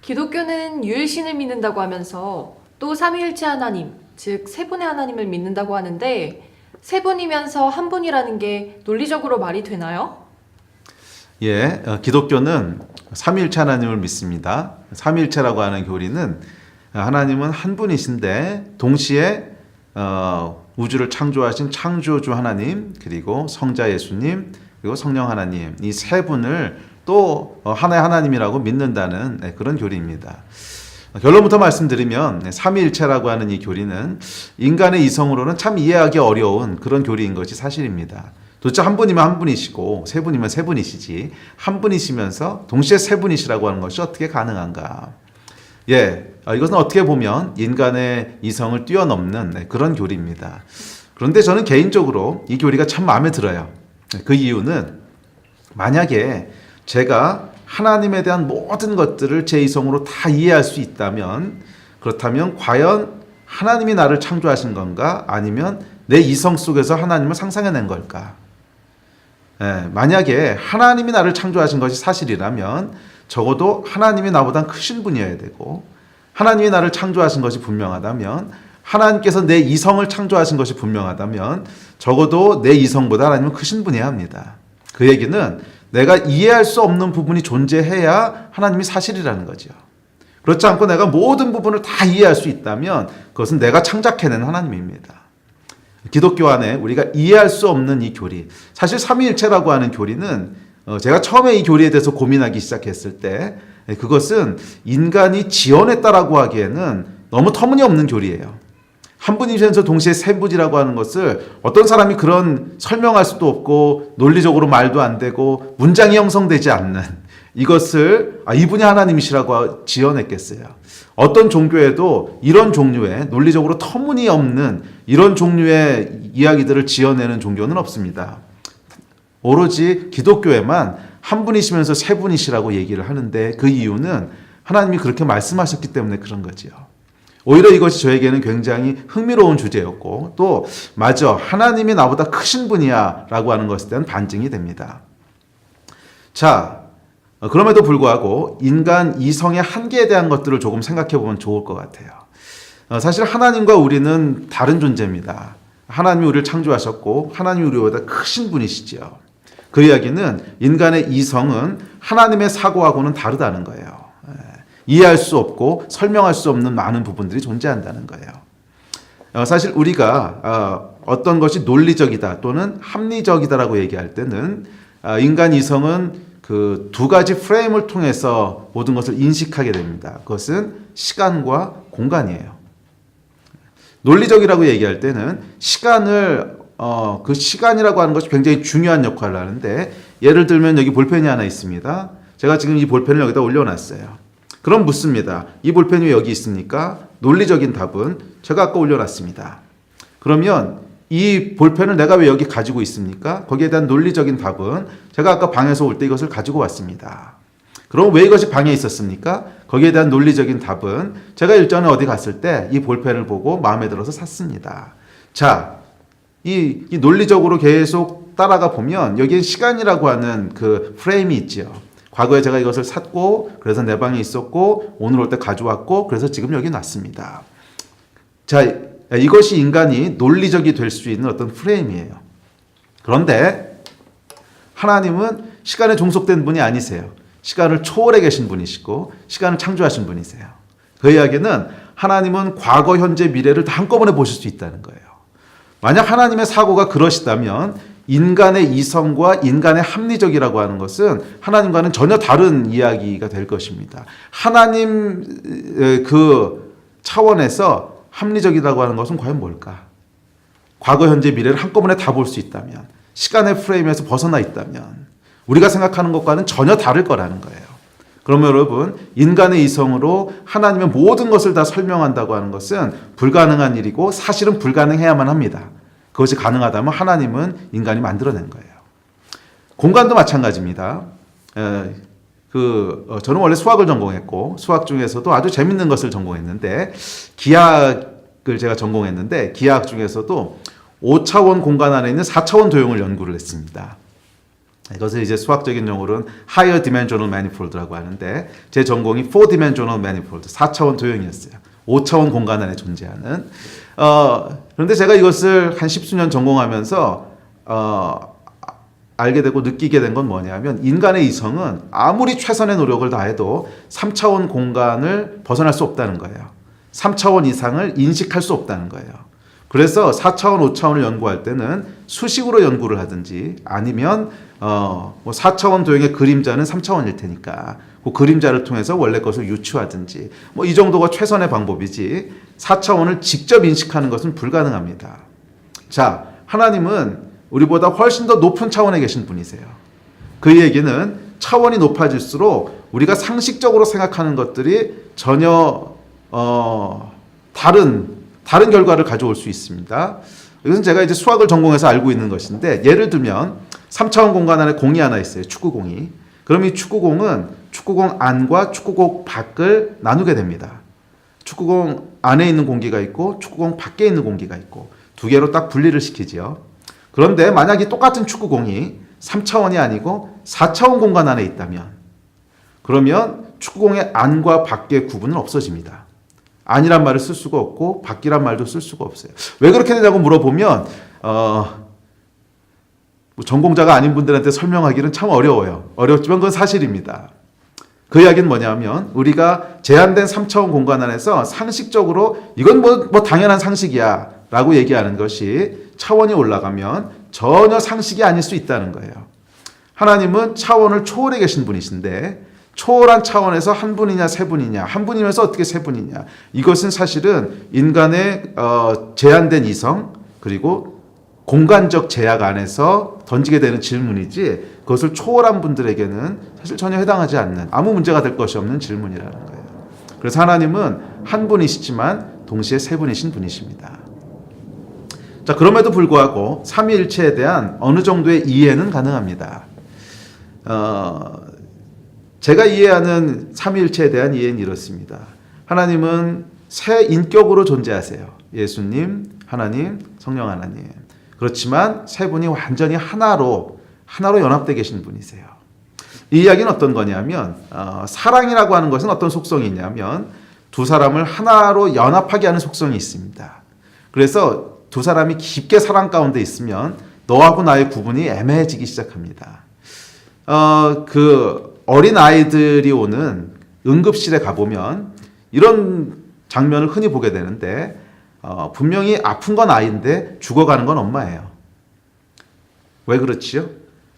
기독교는 유일신을 믿는다고 하면서 또 삼위일체 하나님, 즉 세 분의 하나님을 믿는다고 하는데 세 분이면서 한 분이라는 게 논리적으로 말이 되나요? 예, 기독교는 삼위일체 하나님을 믿습니다. 삼위일체라고 하는 교리는 하나님은 한 분이신데 동시에 우주를 창조하신 창조주 하나님, 그리고 성자 예수님, 그리고 성령 하나님, 이 세 분을 또 하나의 하나님이라고 믿는다는 그런 교리입니다. 결론부터 말씀드리면 삼위일체라고 하는 이 교리는 인간의 이성으로는 참 이해하기 어려운 그런 교리인 것이 사실입니다. 도대체 한 분이면 한 분이시고 세 분이면 세 분이시지 한 분이시면서 동시에 세 분이시라고 하는 것이 어떻게 가능한가? 예, 이것은 어떻게 보면 인간의 이성을 뛰어넘는 그런 교리입니다. 그런데 저는 개인적으로 이 교리가 참 마음에 들어요. 그 이유는 만약에 제가 하나님에 대한 모든 것들을 제 이성으로 다 이해할 수 있다면, 그렇다면 과연 하나님이 나를 창조하신 건가? 아니면 내 이성 속에서 하나님을 상상해낸 걸까? 만약에 하나님이 나를 창조하신 것이 사실이라면 적어도 하나님이 나보다 크신 분이어야 되고, 하나님이 나를 창조하신 것이 분명하다면, 하나님께서 내 이성을 창조하신 것이 분명하다면 적어도 내 이성보다 하나님은 크신 분이어야 합니다. 그 얘기는 내가 이해할 수 없는 부분이 존재해야 하나님이 사실이라는 거죠. 그렇지 않고 내가 모든 부분을 다 이해할 수 있다면 그것은 내가 창작해낸 하나님입니다. 기독교 안에 우리가 이해할 수 없는 이 교리, 사실 삼위일체라고 하는 교리는 제가 처음에 이 교리에 대해서 고민하기 시작했을 때 그것은 인간이 지어냈다라고 하기에는 너무 터무니없는 교리예요. 한 분이면서 동시에 세 분이라고 하는 것을 어떤 사람이 그런 설명할 수도 없고 논리적으로 말도 안 되고 문장이 형성되지 않는 이것을 이분이 하나님이시라고 지어냈겠어요. 어떤 종교에도 이런 종류의 논리적으로 터무니없는 이런 종류의 이야기들을 지어내는 종교는 없습니다. 오로지 기독교에만 한 분이시면서 세 분이시라고 얘기를 하는데 그 이유는 하나님이 그렇게 말씀하셨기 때문에 그런 거지요. 오히려 이것이 저에게는 굉장히 흥미로운 주제였고 또 맞아 하나님이 나보다 크신 분이야 라고 하는 것에 대한 반증이 됩니다. 자, 그럼에도 불구하고 인간 이성의 한계에 대한 것들을 조금 생각해 보면 좋을 것 같아요. 사실 하나님과 우리는 다른 존재입니다. 하나님이 우리를 창조하셨고 하나님이 우리보다 크신 분이시죠. 그 이야기는 인간의 이성은 하나님의 사고하고는 다르다는 거예요. 이해할 수 없고 설명할 수 없는 많은 부분들이 존재한다는 거예요. 사실 우리가 어떤 것이 논리적이다 또는 합리적이다라고 얘기할 때는 인간 이성은 그 두 가지 프레임을 통해서 모든 것을 인식하게 됩니다. 그것은 시간과 공간이에요. 논리적이라고 얘기할 때는 시간을 그 시간이라고 하는 것이 굉장히 중요한 역할을 하는데 예를 들면 여기 볼펜이 하나 있습니다. 제가 지금 이 볼펜을 여기다 올려놨어요. 그럼 묻습니다. 이 볼펜이 왜 여기 있습니까? 논리적인 답은 제가 아까 올려놨습니다. 그러면 이 볼펜을 내가 왜 여기 가지고 있습니까? 거기에 대한 논리적인 답은 제가 아까 방에서 올 때 이것을 가지고 왔습니다. 그럼 왜 이것이 방에 있었습니까? 거기에 대한 논리적인 답은 제가 일전에 어디 갔을 때 이 볼펜을 보고 마음에 들어서 샀습니다. 자, 이 논리적으로 계속 따라가 보면 여기에 시간이라고 하는 그 프레임이 있죠. 과거에 제가 이것을 샀고 그래서 내 방에 있었고 오늘 올 때 가져왔고 그래서 지금 여기 놨습니다. 자, 이것이 인간이 논리적이 될 수 있는 어떤 프레임이에요. 그런데 하나님은 시간에 종속된 분이 아니세요. 시간을 초월해 계신 분이시고 시간을 창조하신 분이세요. 그 이야기는 하나님은 과거, 현재, 미래를 다 한꺼번에 보실 수 있다는 거예요. 만약 하나님의 사고가 그러시다면 인간의 이성과 인간의 합리적이라고 하는 것은 하나님과는 전혀 다른 이야기가 될 것입니다. 하나님 그 차원에서 합리적이라고 하는 것은 과연 뭘까? 과거, 현재, 미래를 한꺼번에 다 볼 수 있다면, 시간의 프레임에서 벗어나 있다면 우리가 생각하는 것과는 전혀 다를 거라는 거예요. 그러면 여러분, 인간의 이성으로 하나님의 모든 것을 다 설명한다고 하는 것은 불가능한 일이고 사실은 불가능해야만 합니다. 그것이 가능하다면 하나님은 인간이 만들어낸 거예요. 공간도 마찬가지입니다. 저는 원래 수학을 전공했고 수학 중에서도 아주 재밌는 것을 전공했는데 기하학을 제가 전공했는데 기하학 중에서도 5차원 공간 안에 있는 4차원 도형을 연구를 했습니다. 이것을 이제 수학적인 용어로는 higher dimensional manifold라고 하는데 제 전공이 4-dimensional manifold, 4차원 도형이었어요. 5차원 공간 안에 존재하는. 그런데 제가 이것을 한 10수년 전공하면서 알게 되고 느끼게 된 건 뭐냐면 인간의 이성은 아무리 최선의 노력을 다해도 3차원 공간을 벗어날 수 없다는 거예요. 3차원 이상을 인식할 수 없다는 거예요. 그래서 4차원, 5차원을 연구할 때는 수식으로 연구를 하든지 아니면 뭐 4차원 도형의 그림자는 3차원일 테니까 그 그림자를 통해서 원래 것을 유추하든지 뭐 이 정도가 최선의 방법이지 4차원을 직접 인식하는 것은 불가능합니다. 자, 하나님은 우리보다 훨씬 더 높은 차원에 계신 분이세요. 그 얘기는 차원이 높아질수록 우리가 상식적으로 생각하는 것들이 전혀 다른 결과를 가져올 수 있습니다. 이것은 제가 이제 수학을 전공해서 알고 있는 것인데 예를 들면 3차원 공간 안에 공이 하나 있어요. 축구공이. 그럼 이 축구공은 축구공 안과 축구공 밖을 나누게 됩니다. 축구공 안에 있는 공기가 있고 축구공 밖에 있는 공기가 있고 두 개로 딱 분리를 시키지요. 그런데 만약 이 똑같은 축구공이 3차원이 아니고 4차원 공간 안에 있다면 그러면 축구공의 안과 밖의 구분은 없어집니다. 안이란 말을 쓸 수가 없고 밖이란 말도 쓸 수가 없어요. 왜 그렇게 되냐고 물어보면 전공자가 아닌 분들한테 설명하기는 참 어려워요. 어렵지만 그건 사실입니다. 그 이야기는 뭐냐면 우리가 제한된 3차원 공간 안에서 상식적으로 이건 뭐 당연한 상식이야 라고 얘기하는 것이 차원이 올라가면 전혀 상식이 아닐 수 있다는 거예요. 하나님은 차원을 초월해 계신 분이신데 초월한 차원에서 한 분이냐 세 분이냐 한 분이면서 어떻게 세 분이냐 이것은 사실은 인간의 제한된 이성 그리고 공간적 제약 안에서 던지게 되는 질문이지 그것을 초월한 분들에게는 사실 전혀 해당하지 않는 아무 문제가 될 것이 없는 질문이라는 거예요. 그래서 하나님은 한 분이시지만 동시에 세 분이신 분이십니다. 자, 그럼에도 불구하고 삼위일체에 대한 어느 정도의 이해는 가능합니다. 제가 이해하는 삼위일체에 대한 이해는 이렇습니다. 하나님은 세 인격으로 존재하세요. 예수님, 하나님, 성령 하나님. 그렇지만 세 분이 완전히 하나로 연합되어 계신 분이세요. 이 이야기는 어떤 거냐면 사랑이라고 하는 것은 어떤 속성이 있냐면 두 사람을 하나로 연합하게 하는 속성이 있습니다. 그래서 두 사람이 깊게 사랑 가운데 있으면 너하고 나의 구분이 애매해지기 시작합니다. 그 어린 아이들이 오는 응급실에 가보면 이런 장면을 흔히 보게 되는데 분명히 아픈 건 아이인데 죽어가는 건 엄마예요. 왜 그렇지요?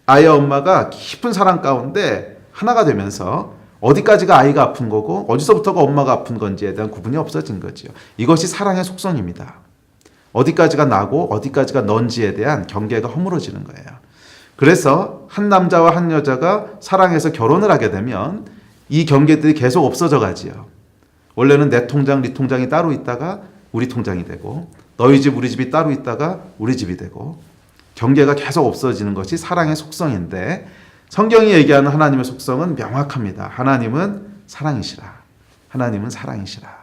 아이와 엄마가 깊은 사랑 가운데 하나가 되면서 어디까지가 아이가 아픈 거고 어디서부터가 엄마가 아픈 건지에 대한 구분이 없어진 거죠. 이것이 사랑의 속성입니다. 어디까지가 나고 어디까지가 넌지에 대한 경계가 허물어지는 거예요. 그래서 한 남자와 한 여자가 사랑해서 결혼을 하게 되면 이 경계들이 계속 없어져 가지요. 원래는 내 통장, 네 통장이 따로 있다가 우리 통장이 되고 너희 집, 우리 집이 따로 있다가 우리 집이 되고 경계가 계속 없어지는 것이 사랑의 속성인데 성경이 얘기하는 하나님의 속성은 명확합니다. 하나님은 사랑이시라. 하나님은 사랑이시라.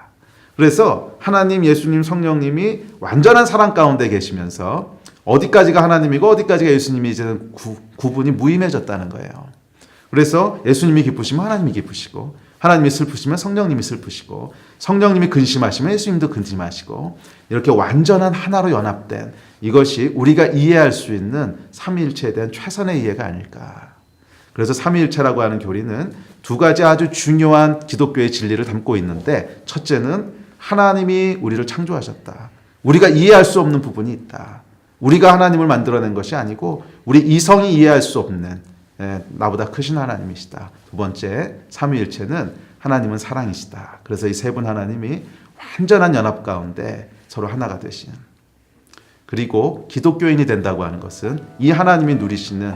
그래서 하나님, 예수님, 성령님이 완전한 사랑 가운데 계시면서 어디까지가 하나님이고 어디까지가 예수님이 이제는 구분이 무의미해졌다는 거예요. 그래서 예수님이 기쁘시면 하나님이 기쁘시고 하나님이 슬프시면 성령님이 슬프시고 성령님이 근심하시면 예수님도 근심하시고 이렇게 완전한 하나로 연합된 이것이 우리가 이해할 수 있는 삼위일체에 대한 최선의 이해가 아닐까. 그래서 삼위일체라고 하는 교리는 두 가지 아주 중요한 기독교의 진리를 담고 있는데 첫째는 하나님이 우리를 창조하셨다. 우리가 이해할 수 없는 부분이 있다. 우리가 하나님을 만들어낸 것이 아니고 우리 이성이 이해할 수 없는 나보다 크신 하나님이시다. 두 번째, 삼위일체는 하나님은 사랑이시다. 그래서 이 세 분 하나님이 완전한 연합 가운데 서로 하나가 되신. 그리고 기독교인이 된다고 하는 것은 이 하나님이 누리시는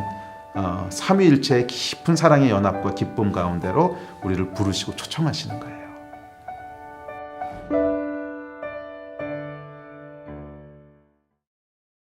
삼위일체의 깊은 사랑의 연합과 기쁨 가운데로 우리를 부르시고 초청하시는 거예요.